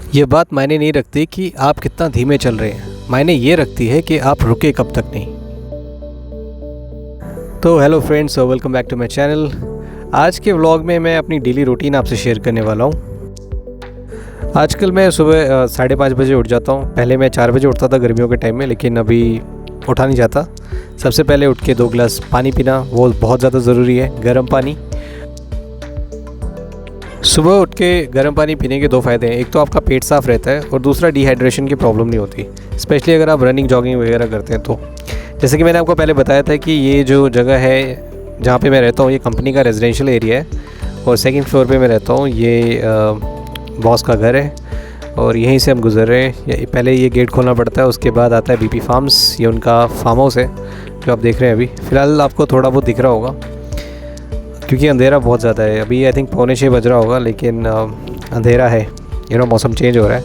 ये बात मायने नहीं रखती कि आप कितना धीमे चल रहे हैं, मायने ये रखती है कि आप रुके कब तक नहीं। तो hello friends, welcome back to my channel. आज के व्लॉग में मैं अपनी डेली रूटीन आपसे शेयर करने वाला हूँ। आजकल मैं सुबह 5:30 बजे उठ जाता हूँ। पहले मैं 4 बजे उठता था गर्मियों के टाइम में, लेकिन अभी उठा नहीं जाता। सबसे पहले उठ के 2 गिलास पानी पीना वो बहुत ज़्यादा ज़रूरी है, गर्म पानी। सुबह उठ के गर्म पानी पीने के 2 फ़ायदे हैं। एक तो आपका पेट साफ़ रहता है और दूसरा डिहाइड्रेशन की प्रॉब्लम नहीं होती, स्पेशली अगर आप रनिंग जॉगिंग वगैरह करते हैं तो। जैसे कि मैंने आपको पहले बताया था कि ये जो जगह है जहाँ पे मैं रहता हूँ, ये कंपनी का रेजिडेंशियल एरिया है और सेकंड फ्लोर पे मैं रहता हूँ। ये बॉस का घर है और यहीं से हम गुज़र रहे हैं। पहले ये गेट खोलना पड़ता है, उसके बाद आता है बीपी फार्म्स। ये उनका फार्म हाउस है जो आप देख रहे हैं। अभी फ़िलहाल आपको थोड़ा बहुत दिख रहा होगा क्योंकि अंधेरा बहुत ज़्यादा है। अभी आई थिंक 5:45 बज रहा होगा, लेकिन अंधेरा है। मौसम चेंज हो रहा है।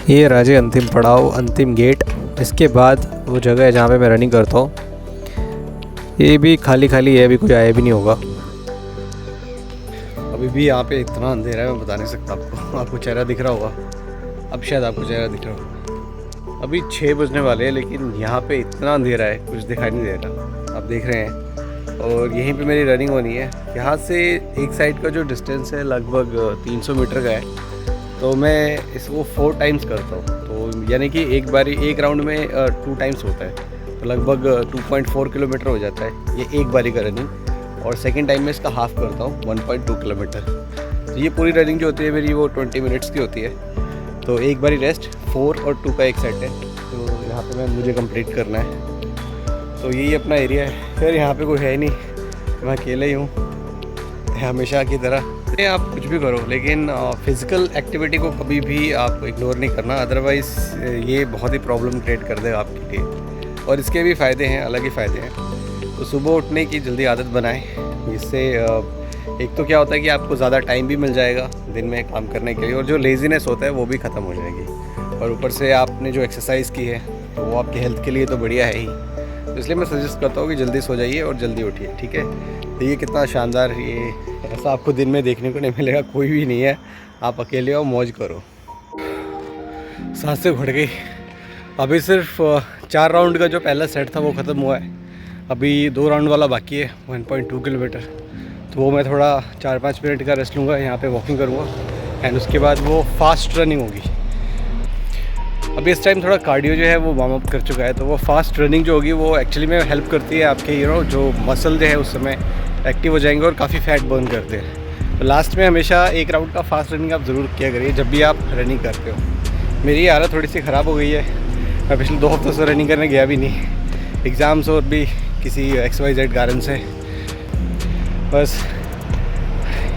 ये राजे अंतिम पड़ाव, अंतिम गेट। इसके बाद वो जगह है जहाँ पे मैं रनिंग करता हूँ। ये भी खाली खाली है, अभी कोई आया भी नहीं होगा। अभी भी यहाँ पे इतना अंधेरा है, मैं बता नहीं सकता आपको। आपको चेहरा दिख रहा होगा, अब शायद आपको चेहरा दिख रहा होगा। अभी 6 बजने वाले हैं, लेकिन यहाँ पे इतना अंधेरा है कुछ दिखाई नहीं दे रहा। आप देख रहे हैं। और यहीं पे मेरी रनिंग होनी है। यहाँ से एक साइड का जो डिस्टेंस है लगभग 300 मीटर का है। तो मैं इसको 4 टाइम्स करता हूँ, तो यानी कि एक राउंड में 2 टाइम्स होता है, तो लगभग 2.4 किलोमीटर हो जाता है ये एक बारी का रनिंग। और सेकंड टाइम में इसका हाफ़ करता हूँ 1.2 किलोमीटर। तो ये पूरी रनिंग जो होती है मेरी वो 20 मिनट्स की होती है। तो एक बारी रेस्ट, 4 और 2 का एक सेट है। तो यहाँ पे मुझे कंप्लीट करना है। तो यही अपना एरिया है। फिर यहाँ पे कोई है नहीं, मैं अकेले ही हूँ हमेशा की तरह। आप कुछ भी करो, लेकिन फ़िज़िकल एक्टिविटी को कभी भी आप इग्नोर नहीं करना, अदरवाइज़ ये बहुत ही प्रॉब्लम क्रिएट कर देगा आपके लिए। और इसके भी फ़ायदे हैं, अलग ही फ़ायदे हैं। तो सुबह उठने की जल्दी आदत बनाएं। इससे एक तो क्या होता है कि आपको ज़्यादा टाइम भी मिल जाएगा दिन में काम करने के लिए, और जो लेज़ीनेस होता है वो भी ख़त्म हो जाएगी। और ऊपर से आपने जो एक्सरसाइज की है तो वो आपकी हेल्थ के लिए तो बढ़िया है ही। तो इसलिए मैं सजेस्ट करता हूँ कि जल्दी सो जाइए और जल्दी उठिए, ठीक है। तो ये कितना शानदार, ये ऐसा आपको दिन में देखने को नहीं मिलेगा, कोई भी नहीं है। आप अकेले हो, मौज करो। सांसें घुट गई। अभी सिर्फ 4 राउंड का जो पहला सेट था वो ख़त्म हुआ है। अभी 2 राउंड वाला बाकी है, 1.2 किलोमीटर। तो वो मैं थोड़ा 4-5 मिनट का रेस्ट लूँगा, यहाँ पे वॉकिंग करूँगा एंड उसके बाद वो फास्ट रनिंग होगी। अभी इस टाइम थोड़ा कार्डियो जो है वो वार्म अप कर चुका है। तो वो फास्ट रनिंग जो होगी वो एक्चुअली में हेल्प करती है आपके जो मसल जो है उस समय एक्टिव हो जाएंगे और काफ़ी फैट बर्न करते हैं। तो लास्ट में हमेशा 1 राउंड का फास्ट रनिंग आप ज़रूर किया करिए जब भी आप रनिंग करते हो। मेरी हालत थोड़ी सी ख़राब हो गई है, मैं पिछले 2 हफ्तों से रनिंग करने गया भी नहीं, एग्ज़ाम्स और भी किसी XYZ कारण से। बस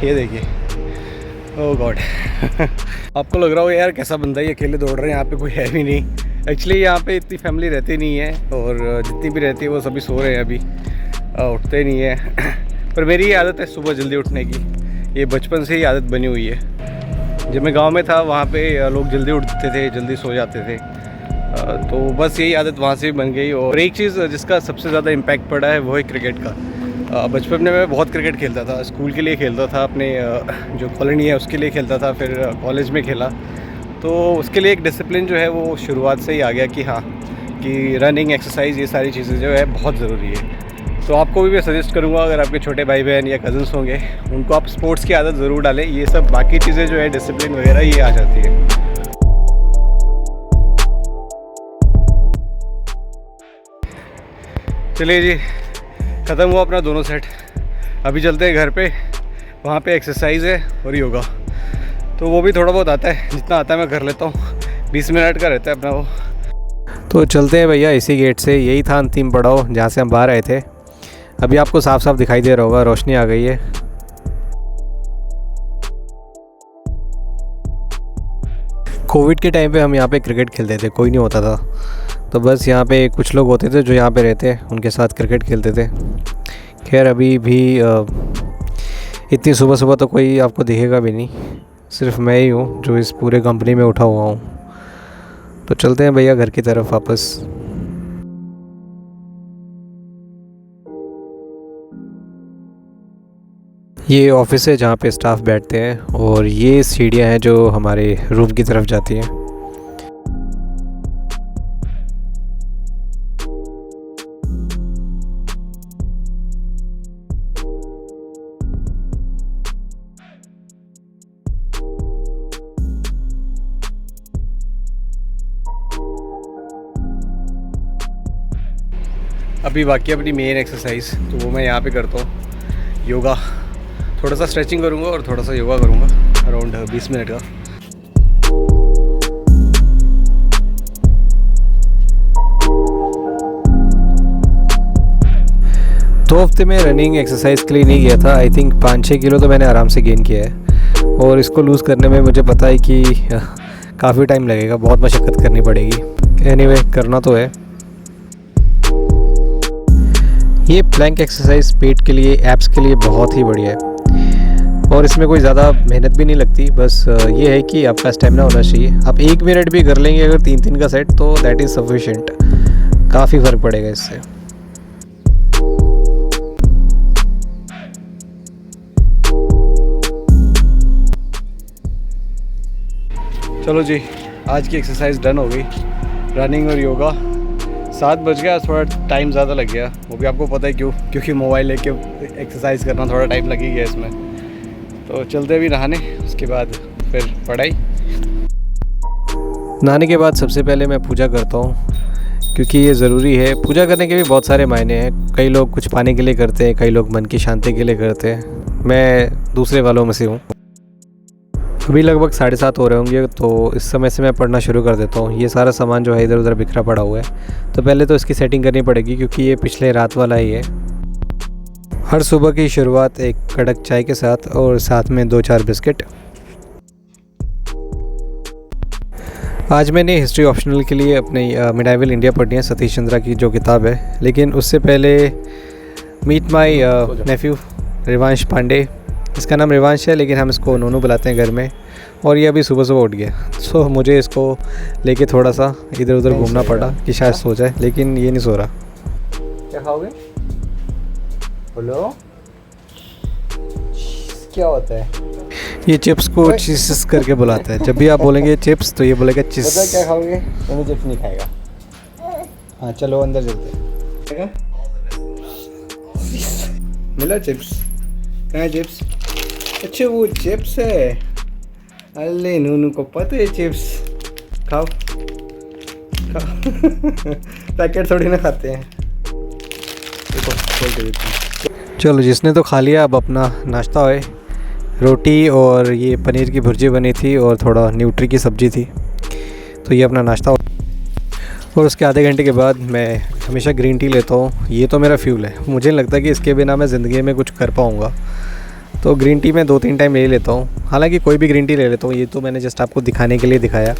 ये देखिए, ओह गॉड। आपको लग रहा हो यार कैसा बंदा है, अकेले दौड़ रहे हैं, यहाँ पे कोई है भी नहीं। एक्चुअली यहाँ पे इतनी फैमिली रहती नहीं है, और जितनी भी रहती है वो सभी सो रहे हैं अभी, उठते नहीं है। पर मेरी आदत है सुबह जल्दी उठने की, ये बचपन से ही आदत बनी हुई है। जब मैं गांव में था वहाँ पे लोग जल्दी उठते थे, जल्दी सो जाते थे। तो बस यही आदत वहाँ से भी बन गई। और एक चीज़ जिसका सबसे ज़्यादा इम्पैक्ट पड़ा है वो है क्रिकेट का। बचपन में मैं बहुत क्रिकेट खेलता था, स्कूल के लिए खेलता था, अपने जो कॉलोनी है उसके लिए खेलता था, फिर कॉलेज में खेला। तो उसके लिए एक डिसिप्लिन जो है वो शुरुआत से ही आ गया कि हाँ, कि रनिंग, एक्सरसाइज, ये सारी चीज़ें जो है बहुत ज़रूरी है। तो आपको भी मैं सजेस्ट करूँगा, अगर आपके छोटे भाई बहन या कज़न्स होंगे उनको आप स्पोर्ट्स की आदत ज़रूर डालें। ये सब बाकी चीज़ें जो है डिसिप्लिन वगैरह ये आ जाती है। चलिए जी, ख़त्म हुआ अपना दोनों सेट। अभी चलते हैं घर पे, वहाँ पे एक्सरसाइज है और योगा। तो वो भी थोड़ा बहुत आता है, जितना आता है मैं कर लेता हूँ। 20 मिनट का रहता है अपना वो। तो चलते हैं भैया इसी गेट से। यही था अंतिम पड़ाव जहाँ से हम बाहर आए थे। अभी आपको साफ साफ दिखाई दे रहा होगा, रोशनी आ गई है। कोविड के टाइम पे हम यहाँ पे क्रिकेट खेलते थे, कोई नहीं होता था। तो बस यहाँ पे कुछ लोग होते थे जो यहाँ पे रहते, उनके साथ क्रिकेट खेलते थे। खैर अभी भी इतनी सुबह सुबह तो कोई आपको दिखेगा भी नहीं, सिर्फ मैं ही हूँ जो इस पूरे कंपनी में उठा हुआ हूँ। तो चलते हैं भैया घर की तरफ वापस। ये ऑफिस है जहाँ पे स्टाफ बैठते हैं और ये सीढ़ियाँ हैं जो हमारे रूम की तरफ जाती हैं। अभी बाकी अपनी मेन एक्सरसाइज तो वो मैं यहाँ पे करता हूँ, योगा। थोड़ा सा स्ट्रेचिंग करूँगा और थोड़ा सा योगा करूँगा अराउंड 20 मिनट का। दो हफ्ते में रनिंग एक्सरसाइज के लिए नहीं गया था। आई थिंक 5-6 किलो तो मैंने आराम से गेन किया है और इसको लूज़ करने में मुझे पता है कि काफ़ी टाइम लगेगा, बहुत मशक्क़त करनी पड़ेगी। एनीवे करना तो है। ये प्लैंक एक्सरसाइज पेट के लिए, एब्स के लिए बहुत ही बढ़िया है और इसमें कोई ज़्यादा मेहनत भी नहीं लगती। बस ये है कि आपका स्टेमिना होना चाहिए। आप 1 मिनट भी कर लेंगे अगर 3-3 का सेट तो दैट इज़ सफिशिएंट। काफ़ी फ़र्क पड़ेगा इससे। चलो जी, आज की एक्सरसाइज डन हो गई, रनिंग और योगा। 7 बज गया, थोड़ा टाइम ज़्यादा लग गया। वो भी आपको पता है क्यों, क्योंकि मोबाइल लेके एक्सरसाइज करना थोड़ा टाइम लग ही गया इसमें। तो चलते भी नहाने, उसके बाद फिर पढ़ाई। नहाने के बाद सबसे पहले मैं पूजा करता हूँ क्योंकि ये ज़रूरी है। पूजा करने के भी बहुत सारे मायने हैं। कई लोग कुछ पाने के लिए करते हैं, कई लोग मन की शांति के लिए करते हैं। मैं दूसरे वालों में से हूँ। अभी लगभग 7:30 हो रहे होंगे तो इस समय से मैं पढ़ना शुरू कर देता हूँ। ये सारा सामान जो है इधर उधर बिखरा पड़ा हुआ है, तो पहले तो इसकी सेटिंग करनी पड़ेगी क्योंकि ये पिछले रात वाला ही है। हर सुबह की शुरुआत एक कड़क चाय के साथ और साथ में 2-4 बिस्किट। आज मैंने हिस्ट्री ऑप्शनल के लिए अपनी मिडाइवल इंडिया पढ़नी है, सतीश चंद्रा की जो किताब है। लेकिन उससे पहले मीट माई नेफ्यू रिवांश पांडे। इसका नाम रिवांश है लेकिन हम इसको नोनू बुलाते हैं घर में। और ये अभी सुबह सुबह उठ गया, सो मुझे इसको लेके थोड़ा सा इधर उधर घूमना पड़ा कि शायद सो जाए, लेकिन ये नहीं सो रहा। क्या खाओगे? बोलो क्या होता है? ये चिप्स को चिप्स करके बुलाता है। जब भी आप बोलेंगे चिप्स तो ये बोलेगा चिप्स। पता है क्या खाओगे? तो चिप्स नहीं खाएगा। हाँ चलो अंदर चलते हैं। मिला चिप्स? कहाँ है चिप्स? अच्छा वो चिप्स है। अल्ले नूनू को पता है चिप्स। खाओ खाओ। पैकेट थोड़ी ना खाते हैं। देखो खोल के देते हैं। चलो जिसने तो खा लिया, अब अपना नाश्ता होए। रोटी और ये पनीर की भुर्जी बनी थी और थोड़ा न्यूट्री की सब्ज़ी थी, तो ये अपना नाश्ता हो। और उसके आधे घंटे के बाद मैं हमेशा ग्रीन टी लेता हूँ। ये तो मेरा फ्यूल है। मुझे नहीं लगता कि इसके बिना मैं ज़िंदगी में कुछ कर पाऊँगा। तो ग्रीन टी मैं 2-3 टाइम ले लेता हूँ। हालांकि कोई भी ग्रीन टी ले लेता हूँ, ये तो मैंने जस्ट आपको दिखाने के लिए दिखाया।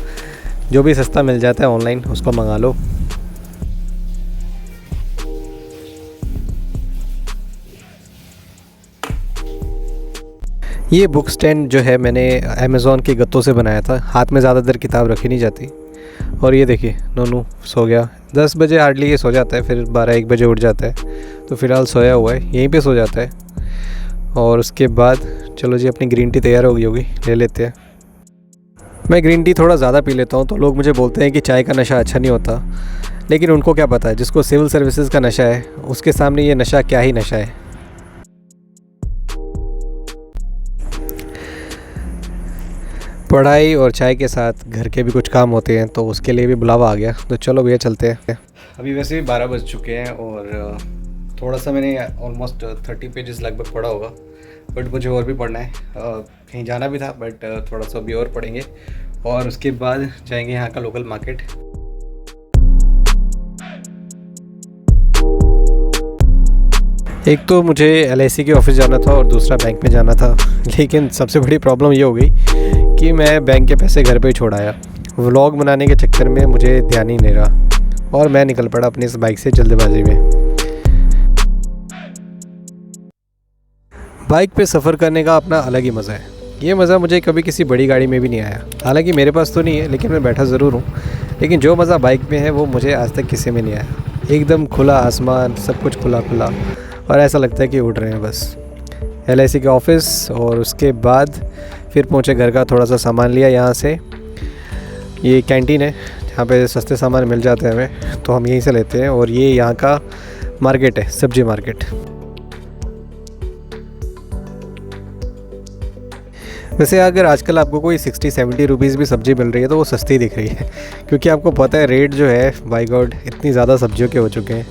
जो भी सस्ता मिल जाता है ऑनलाइन उसको मंगा लो। ये बुक स्टैंड जो है मैंने अमेज़ॉन के गत्तों से बनाया था। हाथ में ज़्यादातर किताब रखी नहीं जाती। और ये देखिए नोनू सो गया। 10 बजे हार्डली ये सो जाता है, फिर 12-1 बजे उठ जाता है। तो फ़िलहाल सोया हुआ है, यहीं पे सो जाता है। और उसके बाद चलो जी अपनी ग्रीन टी तैयार हो गई होगी, ले लेते हैं। मैं ग्रीन टी थोड़ा ज़्यादा पी लेता हूँ तो लोग मुझे बोलते हैं कि चाय का नशा अच्छा नहीं होता, लेकिन उनको क्या पता है, जिसको सिविल सर्विसेज का नशा है उसके सामने ये नशा क्या ही नशा है। पढ़ाई और चाय के साथ घर के भी कुछ काम होते हैं, तो उसके लिए भी बुलावा आ गया। तो चलो भैया चलते हैं। अभी वैसे भी 12 बज चुके हैं और थोड़ा सा मैंने ऑलमोस्ट 30 पेजेस लगभग पढ़ा होगा, बट मुझे और भी पढ़ना है। कहीं जाना भी था बट थोड़ा सा अभी और पढ़ेंगे और उसके बाद जाएंगे यहाँ का लोकल मार्केट। एक तो मुझे LIC के ऑफिस जाना था और दूसरा बैंक में जाना था, लेकिन सबसे बड़ी प्रॉब्लम ये हो गई कि मैं बैंक के पैसे घर पे ही छोड़ आया। व्लॉग बनाने के चक्कर में मुझे ध्यान ही नहीं रहा और मैं निकल पड़ा अपनी इस बाइक से जल्दबाजी में। बाइक पे सफ़र करने का अपना अलग ही मज़ा है। ये मज़ा मुझे कभी किसी बड़ी गाड़ी में भी नहीं आया। हालांकि मेरे पास तो नहीं है, लेकिन मैं बैठा ज़रूर हूँ। लेकिन जो मज़ा बाइक में है वो मुझे आज तक किसी में नहीं आया। एकदम खुला आसमान, सब कुछ खुला खुला और ऐसा लगता है कि उड़ रहे हैं बस। LIC के ऑफिस, और उसके बाद फिर पहुँचे घर का, थोड़ा सा सामान लिया यहाँ से। ये कैंटीन है जहाँ पे सस्ते सामान मिल जाते हैं हमें, तो हम यहीं से लेते हैं। और ये यहाँ का मार्केट है, सब्जी मार्केट। वैसे अगर आजकल आपको कोई 60-70 रुपीज़ भी सब्ज़ी मिल रही है तो वो सस्ती दिख रही है, क्योंकि आपको पता है रेट जो है बाय गॉड इतनी ज़्यादा सब्जियों के हो चुके हैं।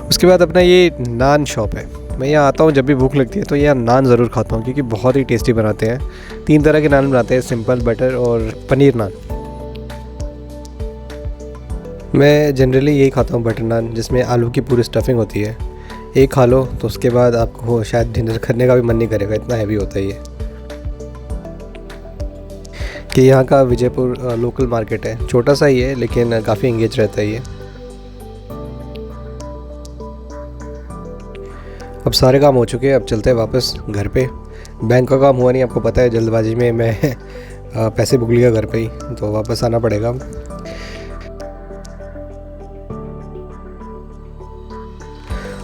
उसके बाद अपना ये नान शॉप है। मैं यहाँ आता हूँ जब भी भूख लगती है तो यहाँ नान ज़रूर खाता हूँ, क्योंकि बहुत ही टेस्टी बनाते हैं। 3 तरह के नान बनाते हैं, सिंपल, बटर और पनीर नान। मैं जनरली यही खाता हूँ, बटर नान, जिसमें आलू की पूरी स्टफिंग होती है। एक खा लो तो उसके बाद आपको शायद डिनर करने का भी मन नहीं करेगा, इतना हैवी होता है ये। कि यहाँ का विजयपुर लोकल मार्केट है, छोटा सा ही है लेकिन काफ़ी एंगेज रहता है ये। अब सारे काम हो चुके हैं, अब चलते हैं वापस घर पे। बैंक का काम हुआ नहीं, आपको पता है, जल्दबाजी में मैं पैसे भूल गया घर पे ही, तो वापस आना पड़ेगा।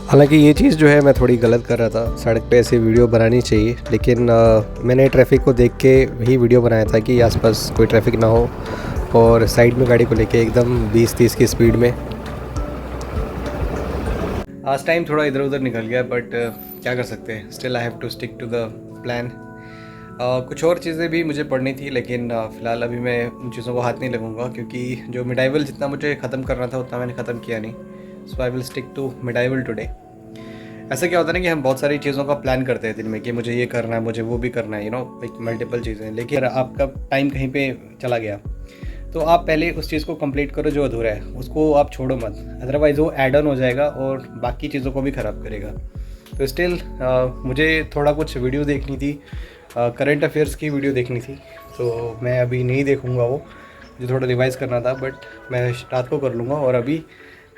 हालांकि ये चीज़ जो है मैं थोड़ी गलत कर रहा था, सड़क पे ऐसे वीडियो बनानी चाहिए, लेकिन मैंने ट्रैफिक को देख के ही वीडियो बनाया था कि आसपास कोई ट्रैफिक ना हो, और साइड में गाड़ी को लेके एकदम 20-30 की स्पीड में। आज टाइम थोड़ा इधर उधर निकल गया, बट क्या कर सकते हैं, still I have to stick to the plan. कुछ और चीज़ें भी मुझे पढ़नी थी, लेकिन फ़िलहाल अभी मैं उन चीज़ों को हाथ नहीं लगूंगा, क्योंकि जो मिडाइवल जितना मुझे ख़त्म करना था उतना मैंने ख़त्म किया नहीं। So I will stick to medieval today. ऐसा क्या होता है ना कि हम बहुत सारी चीज़ों का प्लान करते हैं दिन में कि मुझे ये करना है, मुझे वो भी करना है, लाइक मल्टीपल चीज़ें, लेकिन आपका टाइम कहीं पे चला गया तो आप पहले उस चीज़ को कंप्लीट करो जो अधूरा है, उसको आप छोड़ो मत, अदरवाइज़ वो ऐड ऑन हो जाएगा और बाकी चीज़ों को भी ख़राब करेगा। तो स्टिल मुझे थोड़ा कुछ वीडियो देखनी थी, करंट अफेयर्स की वीडियो देखनी थी, तो मैं अभी नहीं देखूँगा, वो मुझे थोड़ा रिवाइज़ करना था, बट मैं रात को कर लूँगा। और अभी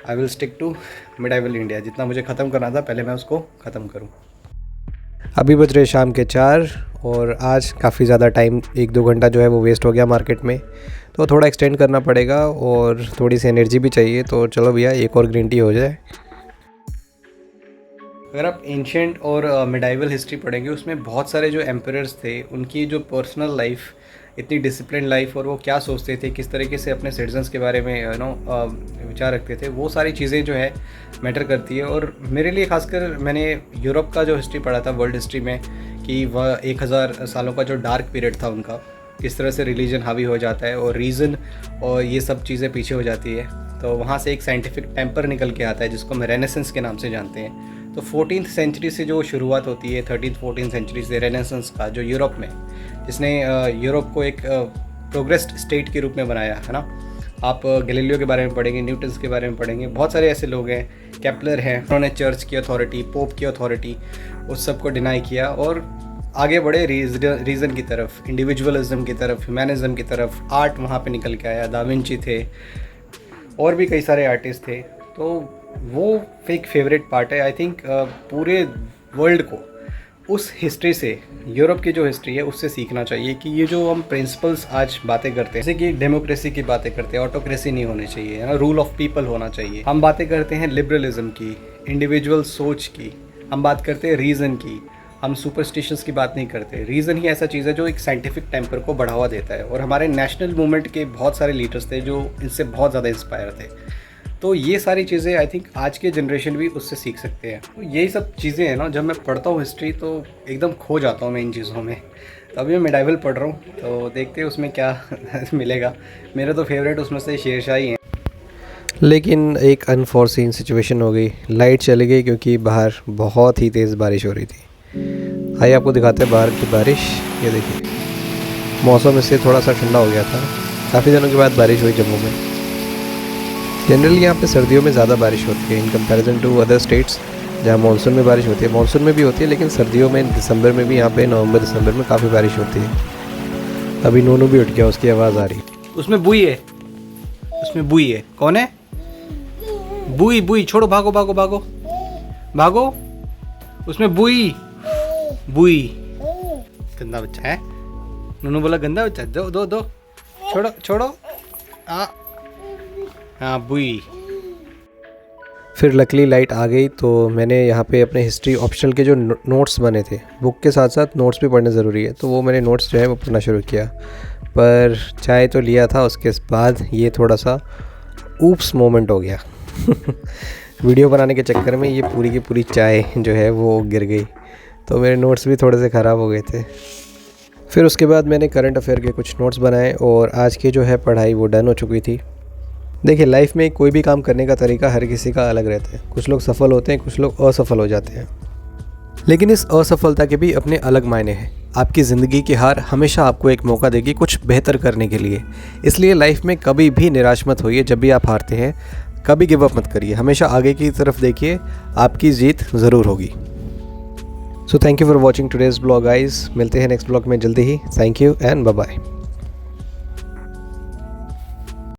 I will stick to medieval India, जितना मुझे ख़त्म करना था पहले मैं उसको ख़त्म करूँ। अभी बज रहे शाम के 4, और आज काफ़ी ज़्यादा टाइम, 1-2 घंटा जो है वो वेस्ट हो गया मार्केट में, तो थोड़ा एक्सटेंड करना पड़ेगा और थोड़ी सी एनर्जी भी चाहिए। तो चलो भैया, एक और ग्रीन टी हो जाए। अगर आप एंशिएंट और मिडाइवल हिस्ट्री पढ़ेंगे, उसमें बहुत सारे जो एम्परर्स थे उनकी जो पर्सनल लाइफ, इतनी डिसिप्लिन लाइफ, और वो क्या सोचते थे, किस तरीके से अपने सिटीजन्स के बारे में विचार रखते थे, वो सारी चीज़ें जो है मैटर करती है। और मेरे लिए खासकर मैंने यूरोप का जो हिस्ट्री पढ़ा था, वर्ल्ड हिस्ट्री में, कि वह 1000 सालों का जो डार्क पीरियड था उनका, किस तरह से रिलीजन हावी हो जाता है और रीज़न और ये सब चीज़ें पीछे हो जाती है। तो वहाँ से एक साइंटिफिक टेम्पर निकल के आता है जिसको हम रेनेसेंस के नाम से जानते हैं। तो 14th सेंचुरी से जो शुरुआत होती है, 13th-14th सेंचुरी से रेनेसेंस का, जो यूरोप में, जिसने यूरोप को एक प्रोग्रेस्ड स्टेट के रूप में बनाया, है ना। आप गैलीलियो के बारे में पढ़ेंगे, न्यूटन्स के बारे में पढ़ेंगे, बहुत सारे ऐसे लोग हैं, केपलर हैं, उन्होंने चर्च की अथॉरिटी, पोप की अथॉरिटी, उस सब को डिनाई किया और आगे बढ़े रीज़न की तरफ, इंडिविजुअलिज्म की तरफ, ह्यूमैनिज़्म की तरफ। आर्ट वहाँ पे निकल के आया, दा विंची थे, और भी कई सारे आर्टिस्ट थे। तो वो एक फेवरेट पार्ट है, आई थिंक पूरे वर्ल्ड को उस हिस्ट्री से, यूरोप की जो हिस्ट्री है उससे सीखना चाहिए कि ये जो हम प्रिंसिपल्स आज बातें करते हैं, जैसे कि डेमोक्रेसी की बातें करते हैं, ऑटोक्रेसी नहीं होनी चाहिए, है ना, रूल ऑफ पीपल होना चाहिए। हम बातें करते हैं लिबरलिज्म की, इंडिविजुअल सोच की, हम बात करते हैं रीज़न की, हम सुपरस्टिशंस की बात नहीं करते। रीज़न ही ऐसा चीज़ है जो एक साइंटिफिक टेम्पर को बढ़ावा देता है, और हमारे नेशनल मूवमेंट के बहुत सारे लीडर्स थे जो इनसे बहुत ज़्यादा इंस्पायर थे। तो ये सारी चीज़ें आई थिंक आज के जनरेशन भी उससे सीख सकते हैं। तो यही सब चीज़ें हैं ना, जब मैं पढ़ता हूँ हिस्ट्री तो एकदम खो जाता हूँ मैं इन चीज़ों में। तो अभी मैं मिडाइवल पढ़ रहा हूँ, तो देखते हैं उसमें क्या मिलेगा। मेरे तो फेवरेट उसमें से शेरशाह ही हैं। लेकिन एक अनफॉर्सीन सिचुएशन हो गई, लाइट चली गई क्योंकि बाहर बहुत ही तेज़ बारिश हो रही थी। आइए आपको दिखाते हैं बाहर की बारिश। ये देखिए, मौसम इससे थोड़ा सा ठंडा हो गया था, काफ़ी दिनों के बाद बारिश हुई जम्मू में। जनरली यहाँ पे सर्दियों में ज़्यादा बारिश होती है in comparison to other states जहाँ मानसून में बारिश होती है। मानसून में भी होती है, लेकिन सर्दियों में दिसंबर में भी यहाँ पे नवंबर-दिसंबर में काफ़ी बारिश होती है। अभी नोनू भी उठ गया, उसकी आवाज़ आ रही। उसमें बुई है, उसमें बुई है। कौन है? बुई। बुई छोड़ो, भागो भागो भागो भागो। उसमें बुई, बुई गंदा बच्चा है। नूनू बोला गंदा बच्चा, दो दो दो, छोड़ो छोड़ो। हाँ बुई। फिर लकली लाइट आ गई तो मैंने यहाँ पे अपने हिस्ट्री ऑप्शनल के जो नोट्स बने थे, बुक के साथ साथ नोट्स भी पढ़ना ज़रूरी है, तो वो मैंने नोट्स जो है वो पढ़ना शुरू किया। पर चाय तो लिया था, उसके बाद ये थोड़ा सा ऊप्स मोमेंट हो गया। वीडियो बनाने के चक्कर में ये पूरी की पूरी चाय जो है वो गिर गई, तो मेरे नोट्स भी थोड़े से ख़राब हो गए थे। फिर उसके बाद मैंने करंट अफेयर के कुछ नोट्स बनाए और आज की जो है पढ़ाई वो डन हो चुकी थी। देखिए, लाइफ में कोई भी काम करने का तरीका हर किसी का अलग रहता है। कुछ लोग सफल होते हैं, कुछ लोग असफल हो जाते हैं, लेकिन इस असफलता के भी अपने अलग मायने हैं। आपकी ज़िंदगी की हार हमेशा आपको एक मौका देगी कुछ बेहतर करने के लिए। इसलिए लाइफ में कभी भी निराश मत होइए। जब भी आप हारते हैं कभी गिव अप मत करिए, हमेशा आगे की तरफ देखिए, आपकी जीत ज़रूर होगी। So thank you for watching today's blog guys. मिलते हैं नेक्स्ट ब्लॉग में जल्दी ही। Thank you and bye bye.